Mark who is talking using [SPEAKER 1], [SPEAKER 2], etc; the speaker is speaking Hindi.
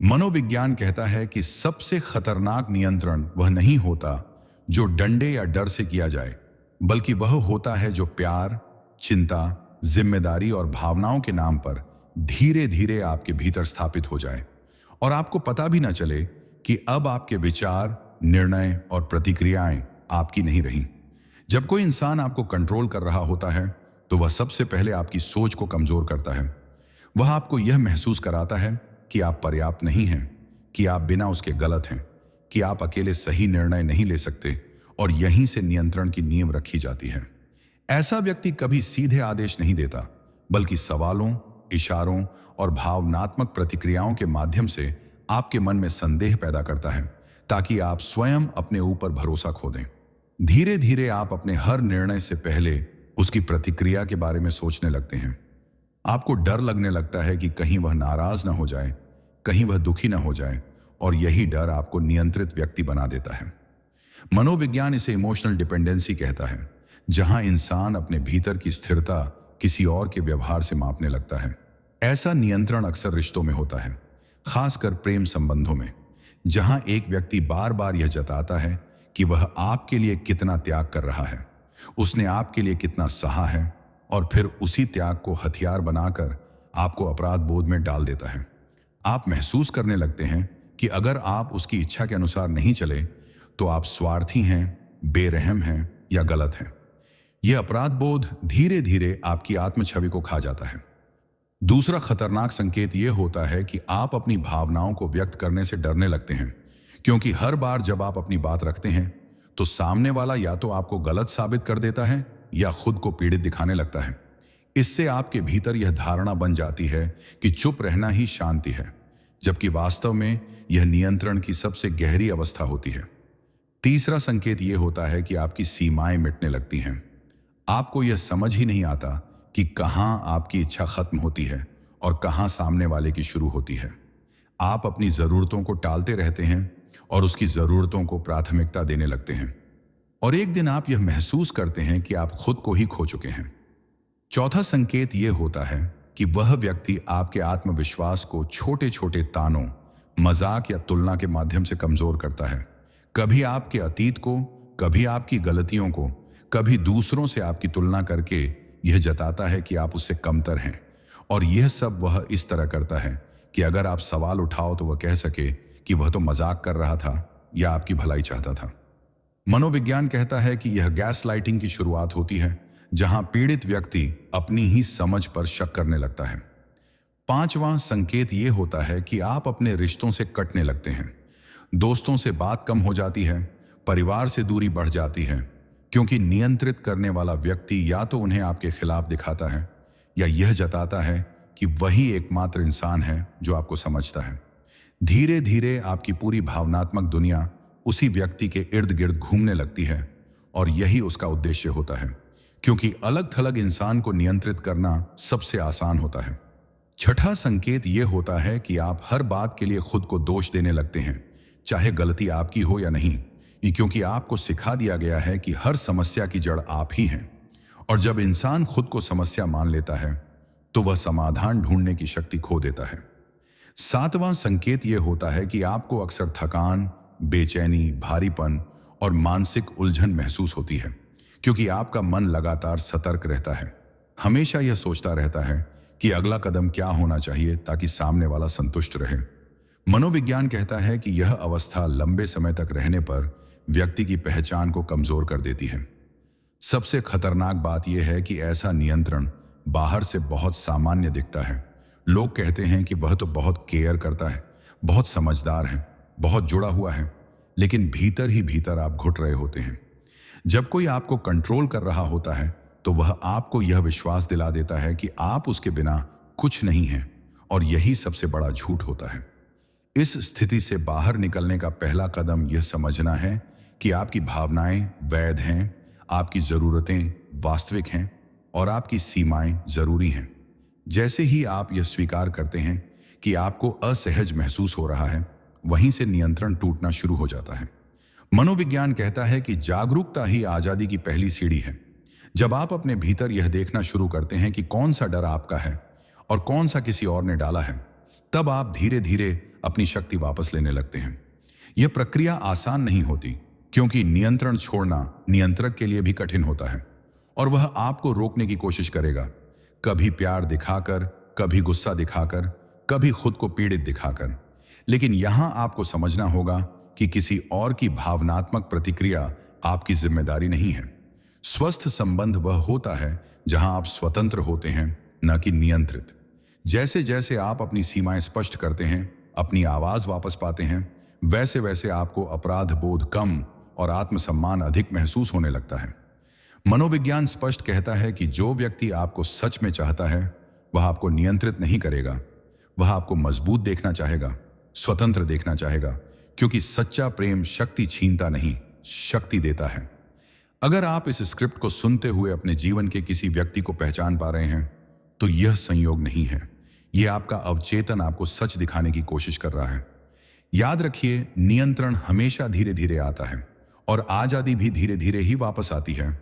[SPEAKER 1] मनोविज्ञान कहता है कि सबसे खतरनाक नियंत्रण वह नहीं होता जो डंडे या डर से किया जाए, बल्कि वह होता है जो प्यार, चिंता, जिम्मेदारी और भावनाओं के नाम पर धीरे धीरे आपके भीतर स्थापित हो जाए और आपको पता भी ना चले कि अब आपके विचार, निर्णय और प्रतिक्रियाएं आपकी नहीं रहीं। जब कोई इंसान आपको कंट्रोल कर रहा होता है, तो वह सबसे पहले आपकी सोच को कमजोर करता है। वह आपको यह महसूस कराता है कि आप पर्याप्त नहीं हैं, कि आप बिना उसके गलत हैं, कि आप अकेले सही निर्णय नहीं ले सकते, और यहीं से नियंत्रण की नींव रखी जाती है। ऐसा व्यक्ति कभी सीधे आदेश नहीं देता, बल्कि सवालों, इशारों और भावनात्मक प्रतिक्रियाओं के माध्यम से आपके मन में संदेह पैदा करता है, ताकि आप स्वयं अपने ऊपर भरोसा खो दें। धीरे धीरे आप अपने हर निर्णय से पहले उसकी प्रतिक्रिया के बारे में सोचने लगते हैं। आपको डर लगने लगता है कि कहीं वह नाराज ना हो जाए, कहीं वह दुखी ना हो जाए, और यही डर आपको नियंत्रित व्यक्ति बना देता है। मनोविज्ञान इसे इमोशनल डिपेंडेंसी कहता है, जहां इंसान अपने भीतर की स्थिरता किसी और के व्यवहार से मापने लगता है। ऐसा नियंत्रण अक्सर रिश्तों में होता है, खासकर प्रेम संबंधों में, जहां एक व्यक्ति बार बार यह जताता है कि वह आपके लिए कितना त्याग कर रहा है, उसने आपके लिए कितना सहा है, और फिर उसी त्याग को हथियार बनाकर आपको अपराध बोध में डाल देता है। आप महसूस करने लगते हैं कि अगर आप उसकी इच्छा के अनुसार नहीं चले, तो आप स्वार्थी हैं, बेरहम हैं या गलत हैं। यह अपराध बोध धीरे धीरे आपकी आत्म छवि को खा जाता है। दूसरा खतरनाक संकेत यह होता है कि आप अपनी भावनाओं को व्यक्त करने से डरने लगते हैं, क्योंकि हर बार जब आप अपनी बात रखते हैं, तो सामने वाला या तो आपको गलत साबित कर देता है या खुद को पीड़ित दिखाने लगता है। इससे आपके भीतर यह धारणा बन जाती है कि चुप रहना ही शांति है, जबकि वास्तव में यह नियंत्रण की सबसे गहरी अवस्था होती है। तीसरा संकेत यह होता है कि आपकी सीमाएं मिटने लगती हैं। आपको यह समझ ही नहीं आता कि कहां आपकी इच्छा खत्म होती है और कहां सामने वाले की शुरू होती है। आप अपनी जरूरतों को टालते रहते हैं और उसकी जरूरतों को प्राथमिकता देने लगते हैं, और एक दिन आप यह महसूस करते हैं कि आप खुद को ही खो चुके हैं। चौथा संकेत यह होता है कि वह व्यक्ति आपके आत्मविश्वास को छोटे छोटे तानों, मजाक या तुलना के माध्यम से कमजोर करता है। कभी आपके अतीत को, कभी आपकी गलतियों को, कभी दूसरों से आपकी तुलना करके यह जताता है कि आप उससे कमतर हैं, और यह सब वह इस तरह करता है कि अगर आप सवाल उठाओ तो वह कह सके कि वह तो मजाक कर रहा था या आपकी भलाई चाहता था। मनोविज्ञान कहता है कि यह गैसलाइटिंग की शुरुआत होती है, जहां पीड़ित व्यक्ति अपनी ही समझ पर शक करने लगता है। पांचवां संकेत यह होता है कि आप अपने रिश्तों से कटने लगते हैं। दोस्तों से बात कम हो जाती है, परिवार से दूरी बढ़ जाती है, क्योंकि नियंत्रित करने वाला व्यक्ति या तो उन्हें आपके खिलाफ दिखाता है या यह जताता है कि वही एकमात्र इंसान है जो आपको समझता है। धीरे धीरे आपकी पूरी भावनात्मक दुनिया उसी व्यक्ति के इर्द गिर्द घूमने लगती है, और यही उसका उद्देश्य होता है, क्योंकि अलग थलग इंसान को नियंत्रित करना सबसे आसान होता है। छठा संकेत यह होता है कि आप हर बात के लिए खुद को दोष देने लगते हैं, चाहे गलती आपकी हो या नहीं, क्योंकि आपको सिखा दिया गया है कि हर समस्या की जड़ आप ही हैं। और जब इंसान खुद को समस्या मान लेता है, तो वह समाधान ढूंढने की शक्ति खो देता है। सातवां संकेत यह होता है कि आपको अक्सर थकान, बेचैनी, भारीपन और मानसिक उलझन महसूस होती है, क्योंकि आपका मन लगातार सतर्क रहता है, हमेशा यह सोचता रहता है कि अगला कदम क्या होना चाहिए ताकि सामने वाला संतुष्ट रहे। मनोविज्ञान कहता है कि यह अवस्था लंबे समय तक रहने पर व्यक्ति की पहचान को कमजोर कर देती है। सबसे खतरनाक बात यह है कि ऐसा नियंत्रण बाहर से बहुत सामान्य दिखता है। लोग कहते हैं कि वह तो बहुत केयर करता है, बहुत समझदार है, बहुत जुड़ा हुआ है, लेकिन भीतर ही भीतर आप घुट रहे होते हैं। जब कोई आपको कंट्रोल कर रहा होता है, तो वह आपको यह विश्वास दिला देता है कि आप उसके बिना कुछ नहीं हैं, और यही सबसे बड़ा झूठ होता है। इस स्थिति से बाहर निकलने का पहला कदम यह समझना है कि आपकी भावनाएं वैध हैं, आपकी जरूरतें वास्तविक हैं, और आपकी सीमाएं जरूरी हैं। जैसे ही आप यह स्वीकार करते हैं कि आपको असहज महसूस हो रहा है, वहीं से नियंत्रण टूटना शुरू हो जाता है। मनोविज्ञान कहता है कि जागरूकता ही आजादी की पहली सीढ़ी है। जब आप अपने भीतर यह देखना शुरू करते हैं कि कौन सा डर आपका है और कौन सा किसी और ने डाला है, तब आप धीरे धीरे अपनी शक्ति वापस लेने लगते हैं। यह प्रक्रिया आसान नहीं होती, क्योंकि नियंत्रण छोड़ना नियंत्रक के लिए भी कठिन होता है और वह आपको रोकने की कोशिश करेगा, कभी प्यार दिखाकर, कभी गुस्सा दिखाकर, कभी खुद को पीड़ित दिखाकर। लेकिन यहां आपको समझना होगा कि किसी और की भावनात्मक प्रतिक्रिया आपकी जिम्मेदारी नहीं है। स्वस्थ संबंध वह होता है जहां आप स्वतंत्र होते हैं, न कि नियंत्रित। जैसे जैसे आप अपनी सीमाएं स्पष्ट करते हैं, अपनी आवाज वापस पाते हैं, वैसे वैसे आपको अपराध बोध कम और आत्मसम्मान अधिक महसूस होने लगता है। मनोविज्ञान स्पष्ट कहता है कि जो व्यक्ति आपको सच में चाहता है, वह आपको नियंत्रित नहीं करेगा। वह आपको मजबूत देखना चाहेगा, स्वतंत्र देखना चाहेगा, क्योंकि सच्चा प्रेम शक्ति छीनता नहीं, शक्ति देता है। अगर आप इस स्क्रिप्ट को सुनते हुए अपने जीवन के किसी व्यक्ति को पहचान पा रहे हैं, तो यह संयोग नहीं है। यह आपका अवचेतन आपको सच दिखाने की कोशिश कर रहा है। याद रखिए, नियंत्रण हमेशा धीरे धीरे आता है और आजादी भी धीरे धीरे ही वापस आती है।